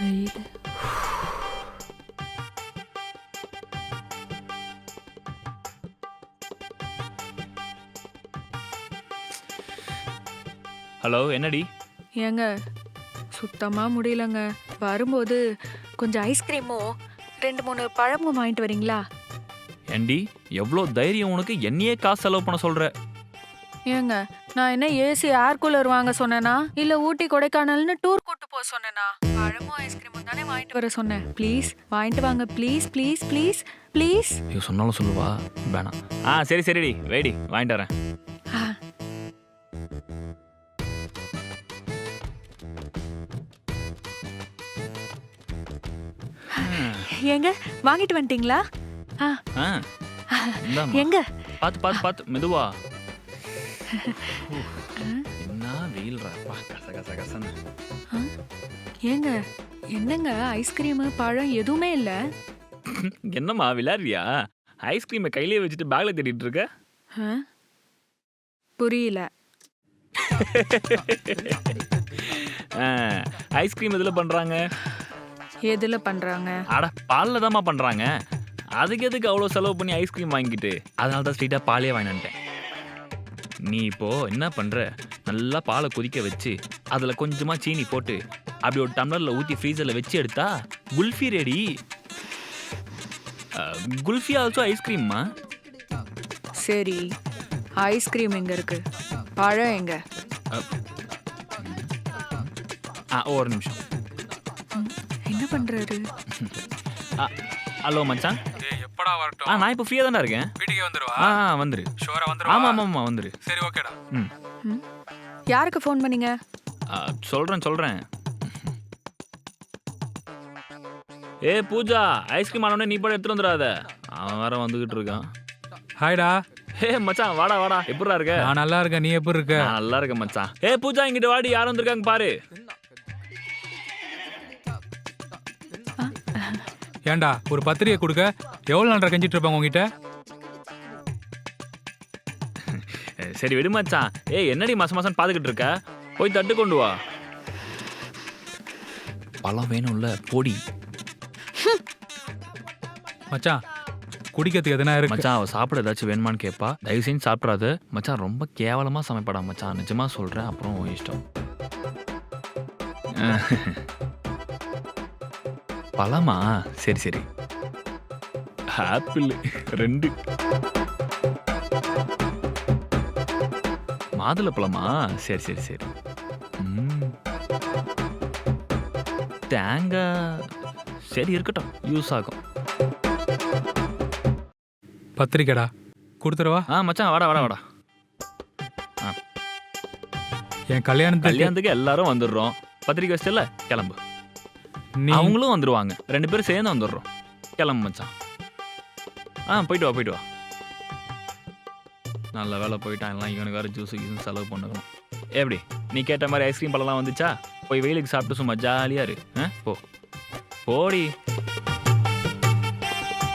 வெயில். ஹலோ, என்னடி? ஏங்க சுத்தமா முடியலங்க. வரும்போது கொஞ்சம் ஐஸ்கிரீமும் 2-3 பழமும் வாங்கிட்டு வரீங்களா? ஏண்டி, எவ்வளோ தைரியம் உனக்கு என்னையே காசு செலவு பண்ண சொல்ற? ஏங்க நான் என்ன ஏசி ஏர் கூலர் வாங்க சொன்னேனா இல்ல ஊட்டி கொடைக்கானல்னு டூர் கூட்டு போக சொன்னேனா? பழமும் ஐஸ்கிரீமும் தானே வாங்கிட்டு வர சொன்னேன். ப்ளீஸ் வாங்கிட்டு வாங்க. Please please please please. ஐயோ, சொன்னாலும் சொல்லுவா. வேணாம். சரி சரிடி, வெயிடி, வாங்கிட்டு வரேன். ஏங்க வாங்கிட்டு வந்துட்டீங்களா? இந்தாம்மா. எங்க? பாத்து பாத்து பாத்து, மெதுவா. என்ன வெயில்றாப்பா, கச கச கசன்னு. ஏங்க என்னங்க ஐஸ்கிரீம் பழம் எதுவுமே இல்ல? என்னம்மா விளையாடுறியா? ஐஸ்கிரீமை கையிலேயே வச்சுட்டு பேக்ல தேடிட்டு இருக்க? புரியல. ஐஸ்கிரீம் எதுல பண்றாங்க? எதுல பண்றாங்க? அட, பால்ல தாம்மா பண்றாங்க. அதுக்கு எதுக்கு அவ்வளோ செலவு பண்ணி ஐஸ்கிரீம் வாங்கிட்டு? அதனால தான் ஸ்ட்ரெயிட்டாக பாலே வாங்கிட்டேன். நீ இப்போ என்ன பண்ற? நல்லா பாலை கொதிக்க வச்சு அதில் கொஞ்சமா சீனி போட்டு அப்படி ஒரு டம்ளரில் ஊற்றி ஃப்ரீசரில் வச்சு எடுத்தா குல்ஃபி ரெடி. குல்ஃபி ஆல்சோ ஐஸ்கிரீம்மா. சரி, ஐஸ்கிரீம் எங்க இருக்கு? பழம் எங்க? ஒரு நிமிஷம். என்ன பண்றாரு? ஹலோ மச்சான். எப்படா வரட்டும்? நான் இப்போ ஃப்ரீயா தானே இருக்கேன். வீட்டுக்கே வந்துருவா? வந்துரு. ஷூரா வந்துருவா? ஆமாம் வந்துரு. சரி, ஓகேடா. யாருக்கு ஃபோன் பண்ணீங்க? சொல்றேன். பூஜா, ஐஸ்கிரீம் ஆனோடனே நீ போட எடுத்துட்டு வந்துடாத. அவன் வேற வந்துகிட்டு இருக்கான். ஹாய்டா. மச்சான், வாடா. எப்படிடா இருக்க? நான் நல்லா இருக்கேன். நீ எப்படி இருக்க? நான் நல்லா இருக்கேன் மச்சான். பூஜா, இங்கிட்டு வாடி, யாரும் வந்திருக்காங்க பாரு. ஏன்டா ஒரு பத்திரிகை கொடுக்க எவ்வளவு நாள் கஞ்சிட்டு இருப்பாங்க உங்ககிட்ட? சரி விடு மச்சான். என்னடி மாசம் பாத்துக்கிட்டு இருக்க? போய் தட்டு கொண்டு வா. பழம் வேணும்ல, போடி. மச்சான், குடிக்கிறதுக்கு எதனா இருக்கு? மச்சான், அவ சாப்பிட ஏதாச்சும் வேணுமான்னு கேட்பா. தயவு செஞ்சு சாப்பிடாத மச்சான். ரொம்ப கேவலமா சமைப்படா மச்சான், நிஜமா சொல்றேன். அப்புறம் இஷ்டம். பழமா? சரி. ஆப்பிள் 2. மாதுளை பழமா? சரி. தேங்காய் சரி இருக்கட்டும், யூஸ் ஆகும். பத்திரிக்கைடா கொடுத்துருவா. மச்சான், வாடா. என் கல்யாணத்துக்கு எல்லாரும் வந்துடுறோம். பத்திரிக்கை வச்சல, கிளம்பு. அவங்களும் வந்துருவாங்க. 2 பேரும் சேர்ந்து வந்துடுறோம். கிளம்பு மச்சான். போயிட்டு வா. நல்ல வேலை போயிட்டான். எல்லாம் இவனுக்கு வேறு ஜூஸு செலவு பண்ணணும். எப்படி நீ கேட்ட மாதிரி ஐஸ்கிரீம் பழம்லாம் வந்துச்சா? போய் வெயிலுக்கு சாப்பிட்டு சும்மா ஜாலியாக இரு. போடி.